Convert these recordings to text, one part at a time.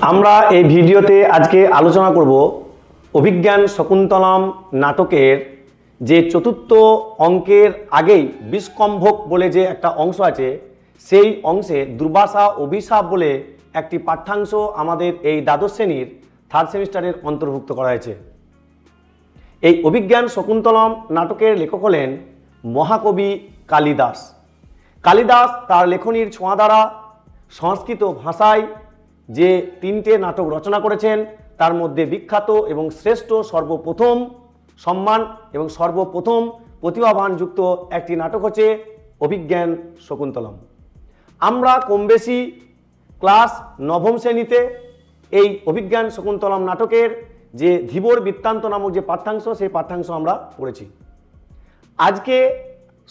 আমরা এই ভিডিওতে আজকে আলোচনা করব অভিজ্ঞান শকুন্তলম নাটকের যে চতুর্থ অঙ্কের আগেই বিষকম্ভক বলে যে একটা অংশ আছে, সেই অংশে দুর্বাসা অভিশাপ বলে একটি পাঠ্যাংশ আমাদের এই দ্বাদশ শ্রেণীর থার্ড সেমিস্টারের অন্তর্ভুক্ত করা হয়েছে। এই অভিজ্ঞান শকুন্তলম নাটকের লেখক হলেন মহাকবি কালিদাস। কালিদাস তার লেখনীর ছোঁয়া দ্বারা সংস্কৃত ভাষায় যে তিনটে নাটক রচনা করেছেন, তার মধ্যে বিখ্যাত এবং শ্রেষ্ঠ সর্বপ্রথম সম্মান এবং সর্বপ্রথম প্রতিভাবানযুক্ত একটি নাটক হচ্ছে অভিজ্ঞান শকুন্তলম। আমরা কম বেশি ক্লাস নবম শ্রেণীতে এই অভিজ্ঞান শকুন্তলম নাটকের যে ধীবর বৃত্তান্ত নামক যে পাঠ্যাংশ, সেই পাঠ্যাংশ আমরা পড়েছি। আজকে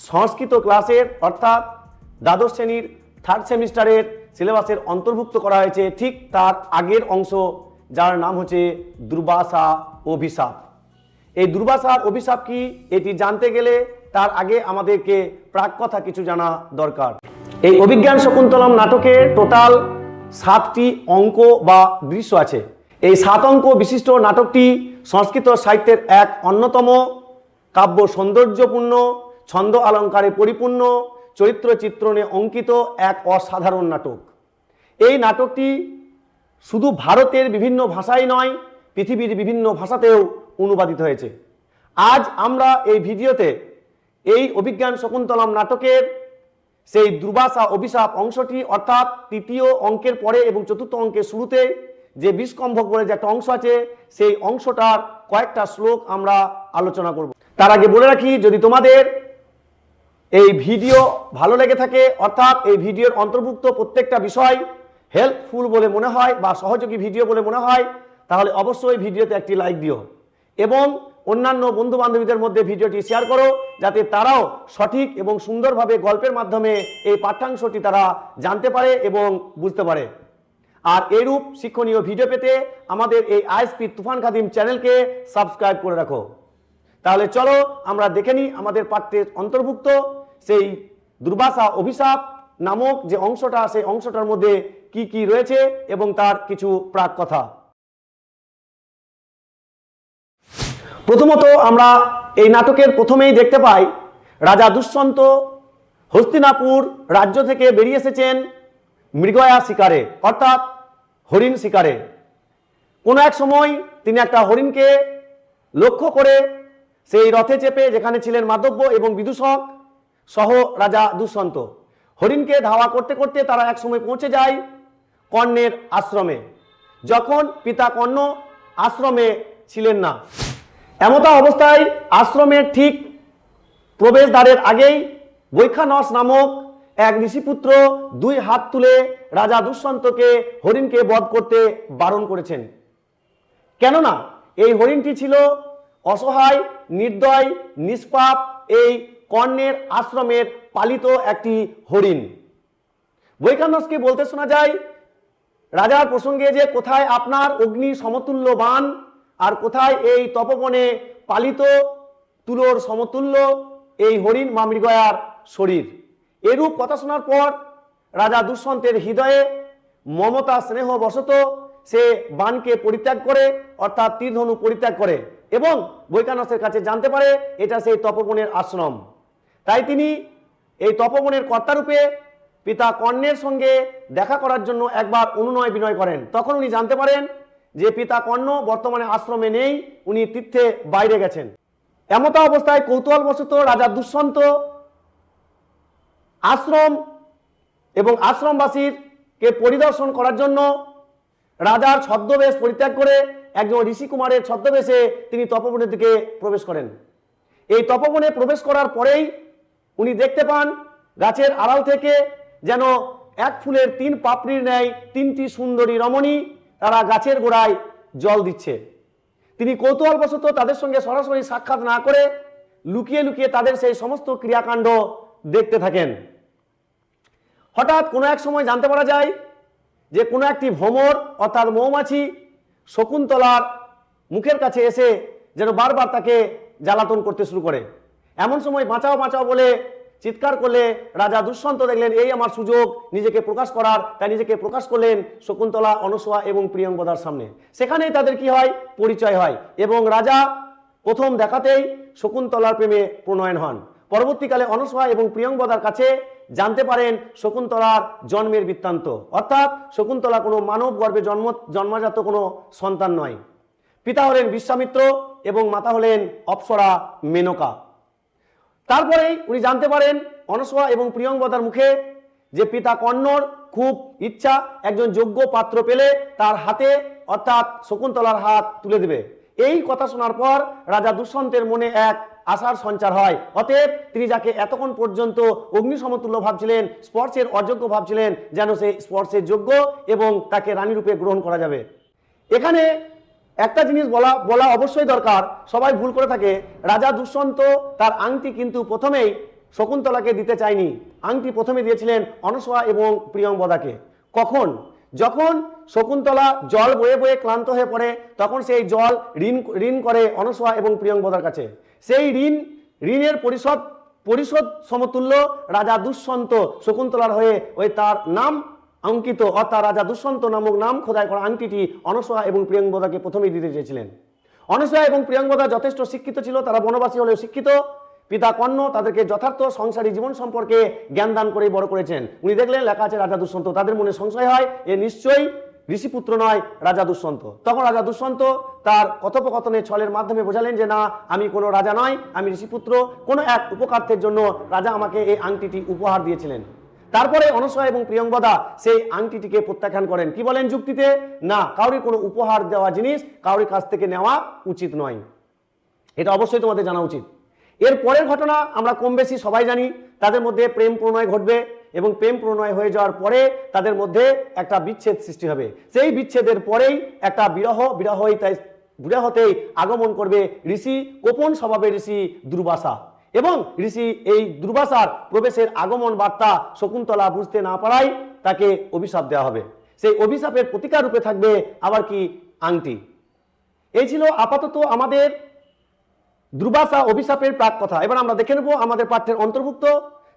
সংস্কৃত ক্লাসের অর্থাৎ দ্বাদশ শ্রেণীর থার্ড সেমিস্টারের সিলেবাসের অন্তর্ভুক্ত করা হয়েছে ঠিক তার আগের অংশ, যার নাম হচ্ছে দুর্বাসা অভিশাপ। এই দুর্বাসার অভিশাপ কি, এটি জানতে গেলে তার আগে আমাদেরকে প্রাক কথা কিছু জানা দরকার। এই অভিজ্ঞান শকুন্তলম নাটকে টোটাল 7টি অঙ্ক বা দৃশ্য আছে। এই 7 অঙ্ক বিশিষ্ট নাটকটি সংস্কৃত সাহিত্যের এক অন্যতম কাব্য সৌন্দর্যপূর্ণ, ছন্দ অলঙ্কারে পরিপূর্ণ, চরিত্র চিত্রণে অঙ্কিত এক অসাধারণ নাটক। এই নাটকটি শুধু ভারতের বিভিন্ন ভাষায় নয়, পৃথিবীর বিভিন্ন ভাষাতেও অনুবাদিত হয়েছে। আজ আমরা এই ভিডিওতে এই অভিজ্ঞান শকুন্তলম নাটকের সেই দুর্বাসা অভিশাপ অংশটি, অর্থাৎ তৃতীয় অঙ্কের পরে এবং চতুর্থ অঙ্কের শুরুতে যে বিষকম্ভক বলে যে একটা অংশ আছে, সেই অংশটার কয়েকটা শ্লোক আমরা আলোচনা করব। তার আগে বলে রাখি, যদি তোমাদের এই ভিডিও ভালো লেগে থাকে, অর্থাৎ এই ভিডিওর অন্তর্ভুক্ত প্রত্যেকটা বিষয় হেল্পফুল বলে মনে হয় বা সহযোগী ভিডিও বলে মনে হয়, তাহলে অবশ্যই ভিডিওতে একটি লাইক দিও এবং অন্যান্য বন্ধু বান্ধবীদের মধ্যে ভিডিওটি শেয়ার করো, যাতে তারাও সঠিক এবং সুন্দরভাবে গল্পের মাধ্যমে এই পাঠ্যাংশটি তারা জানতে পারে এবং বুঝতে পারে। আর এরূপ শিক্ষণীয় ভিডিও পেতে আমাদের এই আইএসপি তুফান খাদিম চ্যানেলকে সাবস্ক্রাইব করে রাখো। তাহলে চলো আমরা দেখে নিই আমাদের পাঠ্যের অন্তর্ভুক্ত সেই দুর্বাসা অভিশাপ নামক যে অংশটা, সেই অংশটার মধ্যে কি কি রয়েছে এবং তার কিছু প্রাক কথা। প্রথমত আমরা এই নাটকের প্রথমেই দেখতে পাই রাজা দুষ্যন্ত হস্তিনাপুর রাজ্য থেকে বেরিয়ে এসেছেন মৃগয়া শিকারে, অর্থাৎ হরিণ শিকারে। কোনো এক সময় তিনি একটা হরিণকে লক্ষ্য করে সেই রথে চেপে, যেখানে ছিলেন মাধব্য এবং বিদূষক সহ রাজা দুষ্যন্ত, হরিণকে ধাওয়া করতে করতে তারা এক সময় পৌঁছে যায় কর্ণের আশ্রমে, যখন পিতা কর্ণ আশ্রমে ছিলেন না। এমতা অবস্থায় আশ্রমের ঠিক প্রবেশদ্বারের আগেই বৈখানস নামক এক ঋষিপুত্র 2 হাত তুলে রাজা দুষ্যন্তকে হরিণকে বধ করতে বারণ করেছেন। কেননা এই হরিণটি ছিল অসহায়, নির্দয়, নিষ্পাপ এই কর্ণের আশ্রমের পালিত একটি হরিণ। বৈখানসকে বলতে শোনা যায় রাজার প্রসঙ্গে যে, কোথায় আপনার অগ্নি সমতুল্য বাণ, আর কোথায় এই তপবনে পালিত তুলোর সমতুল্য এই হরিণ বা মৃগয়ার শরীর। এরূপ কথা শোনার পর রাজা দুষ্যন্তের হৃদয়ে মমতা স্নেহ বশত সে বাণকে পরিত্যাগ করে, অর্থাৎ তীরধনু পরিত্যাগ করে এবং বৈখানসের কাছে জানতে পারে এটা সেই তপবনের আশ্রম। তাই তিনি এই তপবনের কর্তারূপে পিতা কর্ণের সঙ্গে দেখা করার জন্য একবার অনুনয় বিনয় করেন। তখন উনি জানতে পারেন যে পিতা কর্ণ বর্তমানে আশ্রমে নেই, উনি তীর্থে বাইরে গেছেন। এমতা অবস্থায় কৌতূহলবশত রাজা দুষ্যন্ত আশ্রম এবং আশ্রমবাসীকে পরিদর্শন করার জন্য রাজার ছদ্মবেশ পরিত্যাগ করে একজন ঋষিকুমারের ছদ্মবেশে তিনি তপবনের দিকে প্রবেশ করেন। এই তপবনে প্রবেশ করার পরেই উনি দেখতে পান গাছের আড়াল থেকে যেন এক ফুলের 3 পাপড়ির ন্যায় 3টি সুন্দরী রমণী তারা গাছের গোড়ায় জল দিচ্ছে। তিনি কৌতূহলবশত তাদের সঙ্গে সরাসরি সাক্ষাৎ না করে লুকিয়ে লুকিয়ে তাদের সেই সমস্ত ক্রিয়াকাণ্ড দেখতে থাকেন। হঠাৎ কোনো এক সময় জানতে পারা যায় যে কোনো একটি ভ্রমর অর্থাৎ মৌমাছি শকুন্তলার মুখের কাছে এসে যেন বারবার তাকে জ্বালাতন করতে শুরু করে। এমন সময় বাঁচাও বাঁচাও বলে চিৎকার করলে রাজা দুষ্যন্ত দেখলেন এই আমার সুযোগ নিজেকে প্রকাশ করার, তাই নিজেকে প্রকাশ করলেন শকুন্তলা, অনসূয়া এবং প্রিয়ঙ্বদার সামনে। সেখানেই তাদের কি হয়, পরিচয় হয় এবং রাজা প্রথম দেখাতেই শকুন্তলার প্রেমে প্রণয়ন হন। পরবর্তীকালে অনসূয়া এবং প্রিয়ঙ্বদার কাছে জানতে পারেন শকুন্তলার জন্মের বৃত্তান্ত, অর্থাৎ শকুন্তলা কোনো মানব গর্ভে জন্মজাত কোনো সন্তান নয়। পিতা হলেন বিশ্বামিত্র এবং মাতা হলেন অপ্সরা মেনকা। তারপরেই উনি জানতে পারেন অনসূয়া এবং প্রিয়ঙ্বদার মুখে যে পিতা কর্ণর খুব ইচ্ছা একজন যোগ্য পাত্র পেলে তার হাতে অর্থাৎ শকুন্তলার হাত তুলে দেবে। এই কথা শোনার পর রাজা দুষ্যন্তের মনে এক আশার সঞ্চার হয়। অতএব তিনি যাকে এতক্ষণ পর্যন্ত অগ্নিসমতুল্য ভাবছিলেন, স্পর্শের অযোগ্য ভাবছিলেন, যেন সে স্পর্শের যোগ্য এবং তাকে রানী রূপে গ্রহণ করা যাবে। এখানে একটা জিনিস বলা অবশ্যই দরকার, সবাই ভুল করে থাকে। রাজা দুষ্যন্ত তার আংটি কিন্তু প্রথমেই শকুন্তলাকে দিতে চায়নি। আংটি প্রথমে দিয়েছিলেন অনসূয়া এবং প্রিয়ঙ্বদাকে। কখন? যখন শকুন্তলা জল বয়ে বয়ে ক্লান্ত হয়ে পড়ে, তখন সেই জল ঋণ করে অনসূয়া এবং প্রিয়ঙ্বদার কাছে। সেই ঋণের পরিশোধ সমতুল্য রাজা দুষ্যন্ত শকুন্তলার হয়ে ওই তার নাম অঙ্কিত অর্থাৎ রাজা দুষ্যন্ত নামক নাম খোদাই করা আংটিটি অনসূয়া এবং প্রিয়ঙ্বদাকে প্রথমেই দিতে চেয়েছিলেন। অনসূয়া এবং প্রিয়ঙ্বদা যথেষ্ট শিক্ষিত ছিল, তারা বনবাসী হলেও শিক্ষিত। পিতা কর্ণ তাদেরকে যথার্থ সংসারী জীবন সম্পর্কে জ্ঞান দান করে বড় করেছেন। উনি দেখলেন লেখা আছে রাজা দুষ্যন্ত, তাদের মনে সংশয় হয় এ নিশ্চয়ই ঋষিপুত্র নয় রাজা দুষ্যন্ত। তখন রাজা দুষ্যন্ত তার কথোপকথনের ছলের মাধ্যমে বোঝালেন যে না, আমি কোনো রাজা নয়, আমি ঋষিপুত্র। কোনো এক উপকার্যের জন্য রাজা আমাকে এই আংটিটি উপহার দিয়েছিলেন। তারপরে অনসূয়া এবং প্রিয়ঙ্বদা সেই আংটিটিকে প্রত্যাখ্যান করেন। কি বলেন যুক্তিতে? না, কাউরি কোনো উপহার দেওয়া জিনিস কাউরির কাছ থেকে নেওয়া উচিত নয়। এটা অবশ্যই তোমাদের জানা উচিত। এর পরের ঘটনা আমরা কম বেশি সবাই জানি। তাদের মধ্যে প্রেম প্রণয় ঘটবে এবং প্রেম প্রণয় হয়ে যাওয়ার পরে তাদের মধ্যে একটা বিচ্ছেদ সৃষ্টি হবে। সেই বিচ্ছেদের পরেই একটা বিরহতেই আগমন করবে ঋষি, গোপন স্বভাবের ঋষি দুর্বাসা। এবং ঋষি এই দুর্বাসার প্রবেশের আগমন বার্তা শকুন্তলা বুঝতে না পারায় তাকে অভিশাপ দেওয়া হবে। সেই অভিশাপের প্রতিকার রূপে থাকবে আবার কি আংটি। এই ছিল আপাতত আমাদের দুর্বাসা অভিশাপের প্রাক কথা। এবার আমরা দেখে নেব আমাদের পাঠ্যের অন্তর্ভুক্ত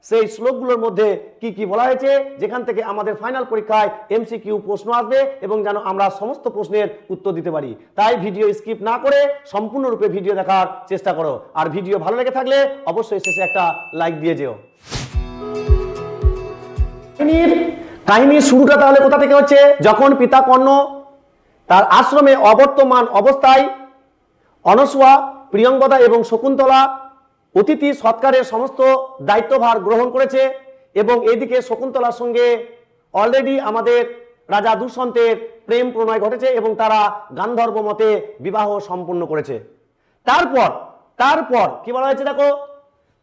সেই শ্লোকগুলোর মধ্যে কি কি বলা হয়েছে, যেখান থেকে আমাদের ফাইনাল পরীক্ষায় এমসিকিউ প্রশ্ন আসবে এবং যেন আমরা সমস্ত প্রশ্নের উত্তর দিতে পারি। তাই ভিডিও স্কিপ না করে সম্পূর্ণরূপে ভিডিও দেখার চেষ্টা করো। আর ভিডিও ভালো লেগে থাকলে অবশ্যই শেষে একটা লাইক দিয়ে যেও। কাহিনীর শুরুটা তাহলে কোথা থেকে হচ্ছে? যখন পিতা কর্ণ তার আশ্রমে অবর্তমান অবস্থায় অনসূয়া, প্রিয়ঙ্বদা এবং শকুন্তলা অতিথি সৎকারের সমস্ত দায়িত্বভার গ্রহণ করেছে এবং এদিকে শকুন্তলার সঙ্গে অলরেডি আমাদের রাজা দুষ্যন্তের প্রেম প্রণয় ঘটেছে এবং তারা গান্ধর্ব মতে বিবাহ সম্পন্ন করেছে। তারপর কি বলা হয়েছে দেখো,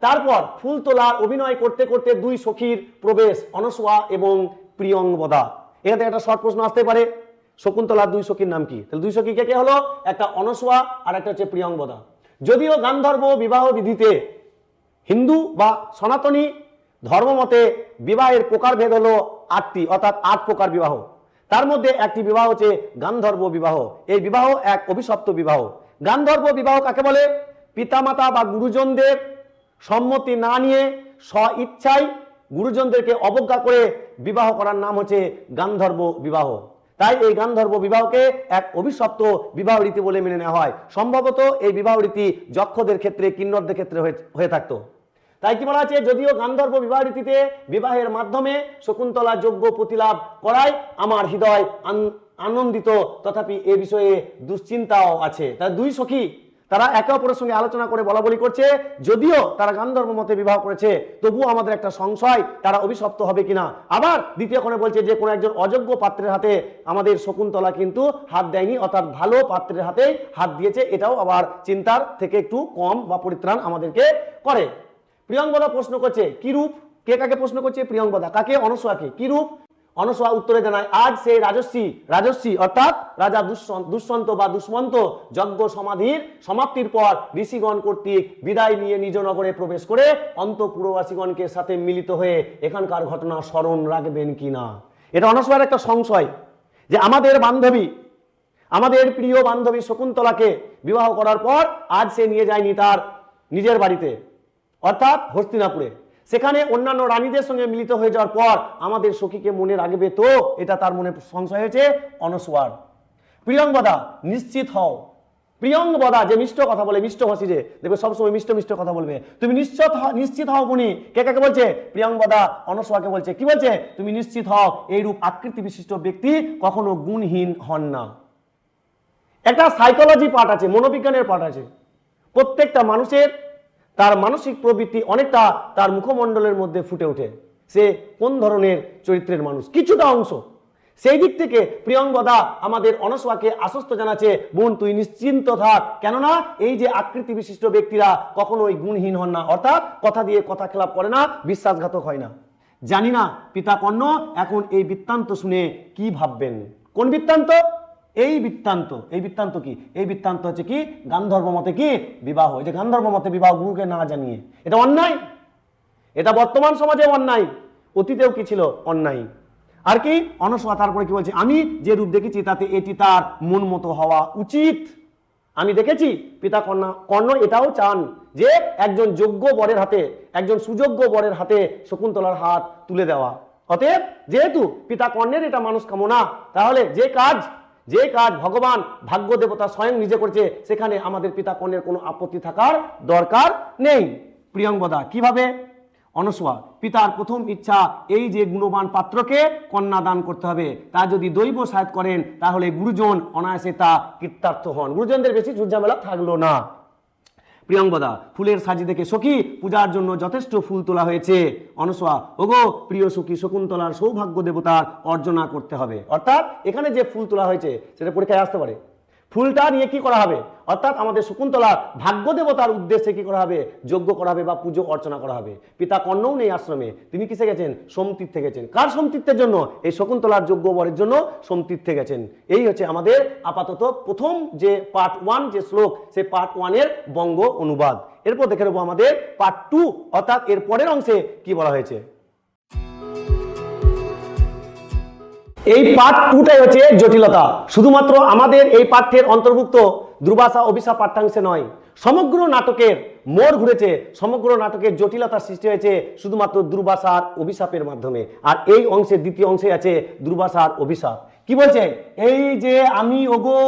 তারপর ফুল তোলার অভিনয় করতে করতে দুই সখীর প্রবেশ, অনসূয়া এবং প্রিয়ঙ্বদা। এখান থেকে একটা শর্ট প্রশ্ন আসতে পারে, শকুন্তলার দুই সখীর নাম কি? তাহলে দুই সখী কে হলো? একটা অনসূয়া আর একটা হচ্ছে প্রিয়ঙ্বদা। যদিও গান্ধর্ব বিবাহ বিধিতে হিন্দু বা সনাতনী ধর্মমতে বিবাহের প্রকারভেদ হলো 8টি, অর্থাৎ 8 প্রকার বিবাহ। তার মধ্যে একটি বিবাহ হচ্ছে গান্ধর্ব বিবাহ। এই বিবাহ এক অভিশপ্ত বিবাহ। গান্ধর্ব বিবাহ কাকে বলে? পিতামাতা বা গুরুজনদের সম্মতি না নিয়ে স্বইচ্ছায় গুরুজনদেরকে অবজ্ঞা করে বিবাহ করার নাম হচ্ছে গান্ধর্ব বিবাহ। তাই এই গান্ধর্ব বিবাহকে এক অভিশপ্ত বিবাহ রীতি বলে মেনে নেওয়া হয়। সম্ভবত এই বিবাহ রীতি যক্ষদের ক্ষেত্রে, কিন্নরদের ক্ষেত্রে হয়ে থাকতো। তাই কি বলা আছে, যদিও গান্ধর্ব বিবাহ রীতিতে বিবাহের মাধ্যমে শকুন্তলা যোগ্য প্রতিলাভ করায় আমার হৃদয় আনন্দিত, তথাপি এ বিষয়ে দুশ্চিন্তাও আছে। তাই দুই সখী তারা একে অপরের সঙ্গে আলোচনা করে বলা বলি করছে, যদিও তারা গান্ধর্ব মতে বিবাহ করেছে তবুও আমাদের একটা সংশয় তারা অভিশপ্ত হবে কিনা। আবার দ্বিতীয় কোণে বলছে যে কোনো একজন অযোগ্য পাত্রের হাতে আমাদের শকুন্তলা কিন্তু হাত দেয়নি, অর্থাৎ ভালো পাত্রের হাতে হাত দিয়েছে। এটাও আবার চিন্তার থেকে একটু কম বা পরিত্রাণ আমাদেরকে করে। প্রিয়ঙ্বদা প্রশ্ন করছে কি রূপ? কে কাকে প্রশ্ন করছে? প্রিয়ঙ্বদা। কাকে? অনসূয়াকে। কি রূপ? অনসূয়া উত্তরে জানায় আজ সেই রাজস্বী অর্থাৎ রাজা দুষ্যন্ত বা দুষ্মন্ত যজ্ঞ সমাধির সমাপ্তির পর ঋষিগণ কর্তৃক বিদায় নিয়ে নিজ নগরে প্রবেশ করে অন্তঃপুরবাসীগণকে সাথে মিলিত হয়ে এখানকার ঘটনা স্মরণ রাখবেন কিনা। এটা অনসূয়ার একটা সংশয় যে আমাদের বান্ধবী, আমাদের প্রিয় বান্ধবী শকুন্তলাকে বিবাহ করার পর আজ সে নিয়ে যায়নি তার নিজের বাড়িতে অর্থাৎ হস্তিনাপুরে। সেখানে অন্যান্য রানীদের সঙ্গে মিলিত হয়ে যাওয়ার পর আমাদের সখীকে মনে রাখবে তো, এটা তার মনে সংশয় হয়েছে অনস্বর। প্রিয়ংবদা নিশ্চিত হও। প্রিয়ংবদা যে মিষ্ট কথা বলে, মিষ্টভাষী, যে দেখবে সবসময় মিষ্ট মিষ্ট কথা বলবে, তুমি নিশ্চিত হও বনি। কে কাকে বলছে? প্রিয়ংবদা অনস্বরকে বলছে। কি বলছে? তুমি নিশ্চিত হও এইরূপ আকৃতি বিশিষ্ট ব্যক্তি কখনো গুণহীন হন না। একটা সাইকোলজি পার্ট আছে, মনোবিজ্ঞানের পার্ট আছে। প্রত্যেকটা মানুষের তার মানসিক প্রবৃত্তি অনেকটা তার মুখমণ্ডলের মধ্যে ফুটে ওঠে, সে কোন ধরনের চরিত্রের মানুষ, কিছুটা অংশ। সেই দিক থেকে প্রিয়ংবদা আমাদের অনস্বরকে আশ্বস্ত জানাচ্ছে, বোন তুই নিশ্চিন্ত থাক, কেননা এই যে আকৃতি বিশিষ্ট ব্যক্তিরা কখনোই গুণহীন হন না, অর্থাৎ কথা দিয়ে কথা খেলাপ করে না, বিশ্বাসঘাতক হয় না। জানি না পিতা কর্ণ এখন এই বৃত্তান্ত শুনে কি ভাববেন। কোন বৃত্তান্ত? এই বৃত্তান্ত। এই বৃত্তান্ত কি? এই বৃত্তান্ত হচ্ছে কি গান্ধর্ব মতে কি বিবাহ। এই যে গান্ধর্ব মতে বিবাহ গুরুকে না জানিয়ে, এটা অন্যায়। এটা বর্তমান সমাজে অন্যায়, অতীতেও কি ছিল অন্যায়। আর কি অনস্বর তারপরে কি বলছে, আমি যে রূপ দেখেছি তাতে এটি তার মন মতো হওয়া উচিত। আমি দেখেছি পিতা কর্ণ এটাও চান যে একজন যোগ্য বরের হাতে, একজন সুযোগ্য বরের হাতে শকুন্তলার হাত তুলে দেওয়া। অতএব যেহেতু পিতা কর্ণের এটা মানুষ কামনা, তাহলে যে কাজ ভগবান ভাগ্য দেবতা স্বয়ং নিজে করছে, সেখানে আমাদের পিতা কর্ণের কোনো আপত্তি থাকার দরকার নেই। প্রিয়ংবদা কিভাবে? অনস্বর পিতার প্রথম ইচ্ছা এই যে গুণবান পাত্রকে কন্যা দান করতে হবে, তা যদি দৈব সায়ত করেন তাহলে গুরুজন অনায়াসে তা কৃতার্থ হন। গুরুজনদের বেশি ঝুটঝামেলা থাকলো না। প্রিয়ংবদা ফুলের সাজি দেখে সখী পূজার জন্য যথেষ্ট ফুল তোলা হয়েছে। অনস্বর ওগো প্রিয় সখী, শকুন্তলার সৌভাগ্য দেবতার অর্চনা করতে হবে। অর্থাৎ এখানে যে ফুল তোলা হয়েছে সেটা পরীক্ষায় আসতে পারে। ফুলটা নিয়ে কি করা হবে? অর্থাৎ আমাদের শকুন্তলার ভাগ্য দেবতার উদ্দেশ্যে কি করা হবে? যজ্ঞ করা হবে বা পুজো অর্চনা করা হবে। পিতা কর্ণও নেই আশ্রমে, তিনি কিসে গেছেন? সোমতীর্থে গেছেন। কার সোমতীর্থের জন্য? এই শকুন্তলার যজ্ঞ বরের জন্য সোমতীর্থে গেছেন। এই হচ্ছে আমাদের আপাতত প্রথম যে পার্ট 1 যে শ্লোক, সেই পার্ট 1 এর বঙ্গ অনুবাদ। এরপর দেখে নেবো আমাদের পার্ট 2, অর্থাৎ এর পরের অংশে কি বলা হয়েছে। এই পার্ট 2টাই হচ্ছে জটিলতা। শুধুমাত্র আমাদের এই পাঠ্যের অন্তর্ভুক্ত দুর্বাসা অভিশাপ পাঠ্যাংশে নয়, সমগ্র নাটকের মোড় ঘুরেছে, সমগ্র নাটকের জটিলতা সৃষ্টি হয়েছে শুধুমাত্র দুর্বাসার অভিশাপের মাধ্যমে। আর এই অংশের দ্বিতীয় অংশে আছে দুর্বাসার অভিশাপ। কি বলছে? এই যে আমি ওগো,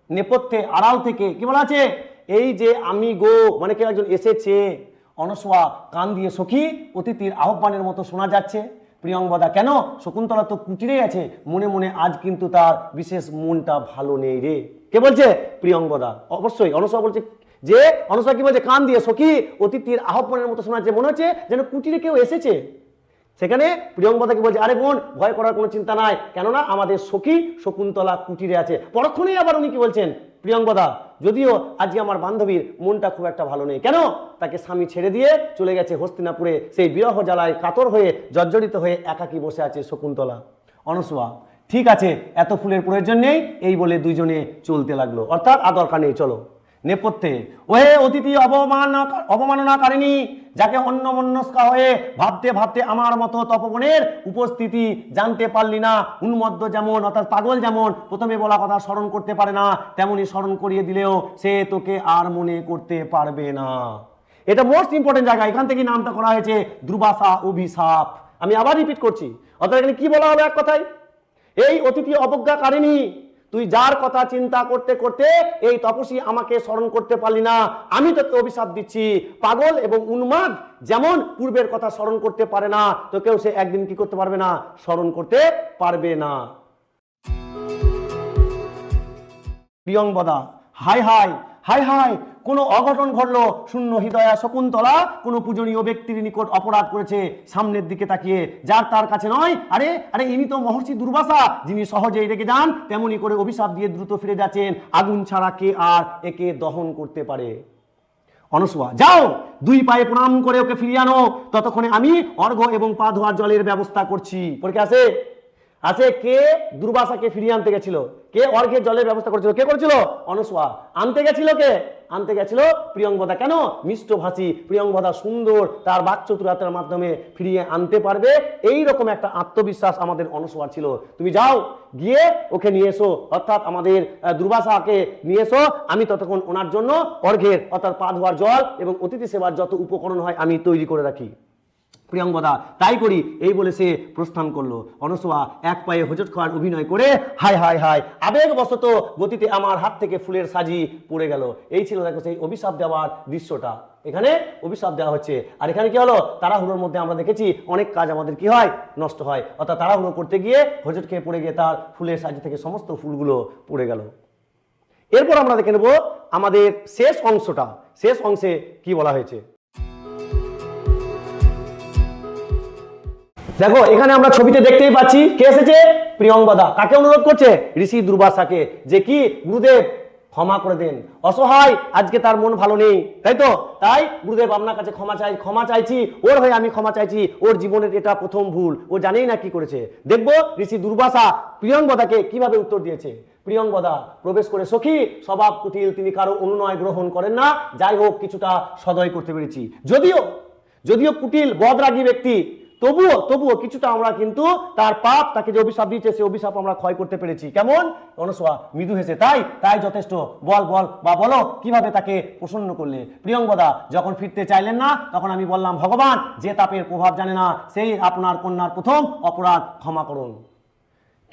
নেপথ্যে আড়াল থেকে কি বলা আছে? এই যে আমি গো মানে কেউ একজন এসেছে। অনস্বর কান দিয়ে সখী অতিথির আহ্বানের মতো শোনা যাচ্ছে। প্রিয়ংবদা কেন? শকুন্তলা তো কুটিরেই আছে, মনে মনে আজ কিন্তু তার বিশেষ মনটা ভালো নেই রে। কে বলছে? প্রিয়ংবদা। অবশ্যই অনস্বর বলছে যে, অনস্বর কি বলছে? কান দিয়ে সখী অতিথির আহ্বানের মতো শোনা যাচ্ছে, মনে হচ্ছে যেন কুটিরে কেউ এসেছে। সেখানে প্রিয়ংবদা কি বলছে? আরে বোন ভয় করার কোনো চিন্তা নাই, কেননা আমাদের সখী শকুন্তলা কুটিরে আছে। পরক্ষণেই আবার উনি কি বলছেন? প্রিয়ংবদা যদিও আজকে আমার বান্ধবীর মনটা খুব একটা ভালো নেই। কেন? তাকে স্বামী ছেড়ে দিয়ে চলে গেছে হস্তিনাপুরে, সেই বিরহ জ্বালায় কাতর হয়ে জর্জরিত হয়ে একাকী বসে আছে শকুন্তলা। অনস্বর ঠিক আছে, এত ফুলের প্রয়োজন নেই, এই বলে দুইজনে চলতে লাগলো, অর্থাৎ আর দরকার নেই, চলো। নেপথ্যে ওহে অতিথি অবমাননাকারিণী, যাকে অন্যমনস্কা হয়ে ভাবতে ভাবতে আমার মতো তপবনের উপস্থিতি জানতে পারলি না। উন্মত্ত যেমন অর্থাৎ পাগল যেমন প্রথমে বলা কথা স্মরণ করতে পারে না, তেমনি স্মরণ করিয়ে দিলেও সে তোকে আর মনে করতে পারবে না। এটা মোস্ট ইম্পর্টেন্ট জায়গা, এখান থেকে নামটা করা হয়েছে দুর্বাসা অভিশাপ। আমি আবার রিপিট করছি, অর্থাৎ এখানে কি বলা হবে? এক কথায় এই অতিথি অবজ্ঞাকারিণী, তুই যার কথা চিন্তা করতে করতে এই তপস্বী আমাকে স্মরণ করতে পারলি না, আমি তোকে অভিশাপ দিচ্ছি। পাগল এবং উন্মাদ যেমন পূর্বের কথা স্মরণ করতে পারে না, তোকেও সে একদিন কি করতে পারবে না? স্মরণ করতে পারবে না। Priyamvada high high high high, কোনো অঘটন ঘটলো, শূন্য হৃদয়া শকুন্তলা কোনো পূজনীয় ব্যক্তির নিকট অপরাধ করেছে। সামনের দিকে তাকিয়ে যার তার কাছে নয়, আরে আরে ইনি তো মহর্ষি দুর্বাসা, যিনি সহজেই রেগে যান, তেমনি করে অভিশাপ দিয়ে দ্রুত ফিরে যাচ্ছেন। আগুন ছাড়া কে আর একে দহন করতে পারে? অনস্বর যাও, দুই পায়ে প্রণাম করে ওকে ফিরিয়ে আনো, ততক্ষণে আমি অর্ঘ্য এবং পা ধোয়ার জলের ব্যবস্থা করছি। পরীক্ষা আছে আছে কে দুর্বাসাকে ফিরিয়ে আনতে গেছিল? কে অর্ঘ্যের জলের ব্যবস্থা করেছিল? কে করেছিল? অনস্বর। আনতে গেছিল কে? আনতে গেছিল প্রিয়ংবদা। কেন? মিষ্টভাষী প্রিয়ংবদা সুন্দর, তার বাকচতুরতার মাধ্যমে ফিরিয়ে আনতে পারবে, এই রকম একটা আত্মবিশ্বাস আমাদের অনস্বর ছিল। তুমি যাও, গিয়ে ওকে নিয়ে এসো, অর্থাৎ আমাদের দুর্বাসাকে নিয়ে এসো। আমি ততক্ষণ ওনার জন্য অর্ঘ্যের অর্থাৎ পা ধোয়ার জল এবং অতিথি সেবার যত উপকরণ হয় আমি তৈরি করে রাখি। প্রিয়ঙ্বদা তাই করি এই বলে সে প্রস্থান করলো। অনসূয়া এক পায়ে হোঁচট খাওয়ার অভিনয় করে হায় হায় হায় আবেগবশত গতিতে আমার হাত থেকে ফুলের সাজি পড়ে গেল। এই ছিল দেখো সেই অভিশাপ দেওয়ার দৃশ্যটা। এখানে অভিশাপ দেওয়া হচ্ছে, আর এখানে কি হলো, তাড়াহুড়োর মধ্যে আমরা দেখেছি অনেক কাজ আমাদের কি হয়, নষ্ট হয়। অর্থাৎ তাড়াহুড়ো করতে গিয়ে হোঁচট খেয়ে পড়ে গিয়ে তার ফুলের সাজি থেকে সমস্ত ফুলগুলো পড়ে গেল। এরপর আমরা দেখে নেব আমাদের শেষ অংশটা। শেষ অংশে কি বলা হয়েছে দেখো, এখানে আমরা ছবিতে দেখতেই পাচ্ছি কে এসেছে, প্রিয়ঙ্বদা। কাকে অনুরোধ করছে, ঋষি দুর্বাসাকে, যে কি গুরুদেব ক্ষমা করে দেন, অসহায় আজকে তার মন ভালো নেই, তাই তো, তাই গুরুদেব আপনার কাছে ক্ষমা চাইছি, ওর হয়ে আমি ক্ষমা চাইছি, ওর জীবনের এটা প্রথম ভুল, ও জানেই না কি করেছে। দেখবো ঋষি দুর্বাসা প্রিয়ঙ্বদাকে কিভাবে উত্তর দিয়েছে। প্রিয়ঙ্বদা প্রবেশ করে সখী স্বভাব কুটিল, তিনি কারো অনুনয় গ্রহণ করেন না, যাই হোক কিছুটা সদয় করতে পেরেছি, যদিও কুটিল বদরাগী ব্যক্তি, তবুও কিছুটা আমরা কিন্তু তার পাপ, তাকে যে অভিশাপ দিয়েছে সে অভিশাপ আমরা ক্ষয় করতে পেরেছি। কেমন, অনসূয়া মৃদু হেসে, তাই যথেষ্ট, বলো কিভাবে তাকে প্রসন্ন করলে। প্রিয়ঙ্বদা যখন ফিরতে চাইলেন না তখন আমি বললাম, ভগবান যে তাপের প্রভাব জানে না সেই আপনার কন্যার প্রথম অপরাধ ক্ষমা করুন।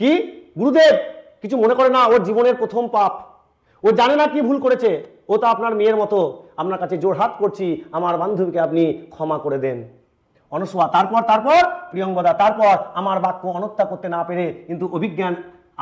কি গুরুদেব কিছু মনে করে না, ওর জীবনের প্রথম পাপ, ও জানে না কি ভুল করেছে, ও তো আপনার মেয়ের মতো, আপনার কাছে জোড়হাত করছি, আমার বান্ধবীকে আপনি ক্ষমা করে দেন। অনসূয়া তারপর প্রিয়ঙ্বদা তারপর আমার বাক্য অনত্যা করতে না পেরে কিন্তু অভিজ্ঞান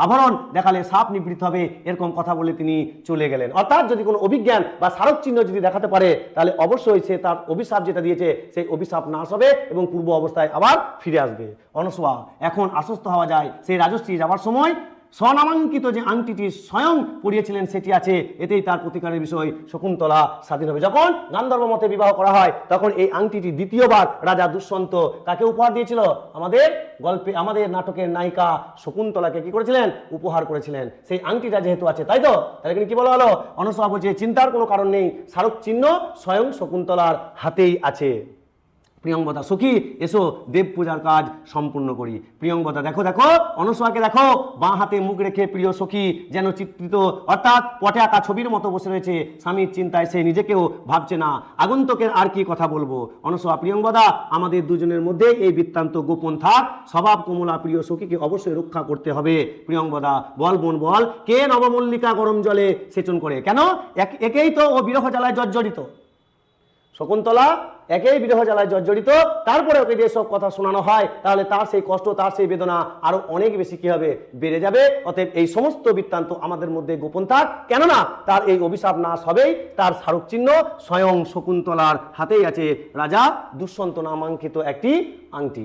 আভরণ দেখালে সাপ নিবৃত হবে, এরকম কথা বলে তিনি চলে গেলেন। অর্থাৎ যদি কোনো অভিজ্ঞান বা স্মারক চিহ্ন যদি দেখাতে পারে তাহলে অবশ্যই সে তার অভিশাপ যেটা দিয়েছে সেই অভিশাপ নাশ হবে এবং পূর্ব অবস্থায় আবার ফিরে আসবে। অনসূয়া এখন আশ্বস্ত হওয়া যায়, সেই রাজশ্রী যাওয়ার সময় স্বনামাঙ্কিত যে আংটিটি স্বয়ং পড়িয়েছিলেন সেটি আছে, এতেই তার প্রতিকারের বিষয় শকুন্তলা স্বাধীন হবে। যখন গান্ধর্ব মতে বিবাহ করা হয় তখন এই আংটিটি দ্বিতীয়বার রাজা দুষ্যন্ত কাকে উপহার দিয়েছিল, আমাদের নাটকের নায়িকা শকুন্তলাকে কি করেছিলেন, উপহার করেছিলেন। সেই আংটিটা যেহেতু আছে, তাই তো, তাহলে কি বলা হলো, অনসূয়া বলছে চিন্তার কোনো কারণ নেই, স্মারক চিহ্ন স্বয়ং শকুন্তলার হাতেই আছে। প্রিয়ঙ্বদা সখী এসো দেব পূজার কাজ সম্পূর্ণ করি। প্রিয়ঙ্বদা দেখো অনসূয়াকে দেখো, বাঁ হাতে মুখ রেখে প্রিয় সখী যেন চিত্রিত, অর্থাৎ পটে আঁকা ছবির মতো বসে রয়েছে, স্বামীর চিন্তায় সে নিজেকেও ভাবছে না, আগন্তুকের আর কি কথা বলবো। অনসূয়া প্রিয়ঙ্বদা আমাদের দুজনের মধ্যে এই বৃত্তান্ত গোপন থাক, স্বভাব কোমলা প্রিয় সখীকে অবশ্যই রক্ষা করতে হবে। প্রিয়ঙ্বদা বল বোন বল, কে নবমল্লিকা গরম জলে সেচন করে, কেন একেই তো ও বিরহ জ্বালায় জর্জরিত, শকুন্তলা একেই বিরহ জ্বালায় জর্জরিত, তারপরে ওকে যে সব কথা শোনানো হয় তাহলে তার সেই কষ্ট, তার সেই বেদনা আরো অনেক বেশি কি হবে, বেড়ে যাবে। অতএব এই সমস্ত বৃত্তান্ত আমাদের মধ্যে গোপন থাক, কেননা তার এই অভিশাপ নাশ হবেই, তার স্মারক চিহ্ন স্বয়ং শকুন্তলার হাতেই আছে, রাজা দুষ্যন্ত নামাঙ্কিত একটি আংটি।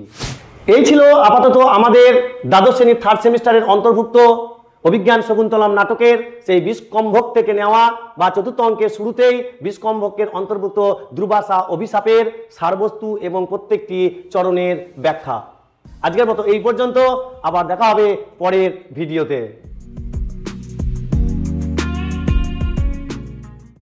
এই ছিল আপাতত আমাদের দ্বাদশ শ্রেণীর 3rd সেমিস্টারের অন্তর্ভুক্ত অভিজ্ঞান শকুন্তলম নাটকের সেই বিষকম্ভক থেকে নেওয়া বা 4র্থ অঙ্কের শুরুতেই বিষকম্ভকের অন্তর্ভুক্ত দুর্বাসা অভিশাপের সারবস্তু এবং প্রত্যেকটি চরণের ব্যাখ্যা। আজকের মতো এই পর্যন্ত, আবার দেখা হবে পরের ভিডিওতে।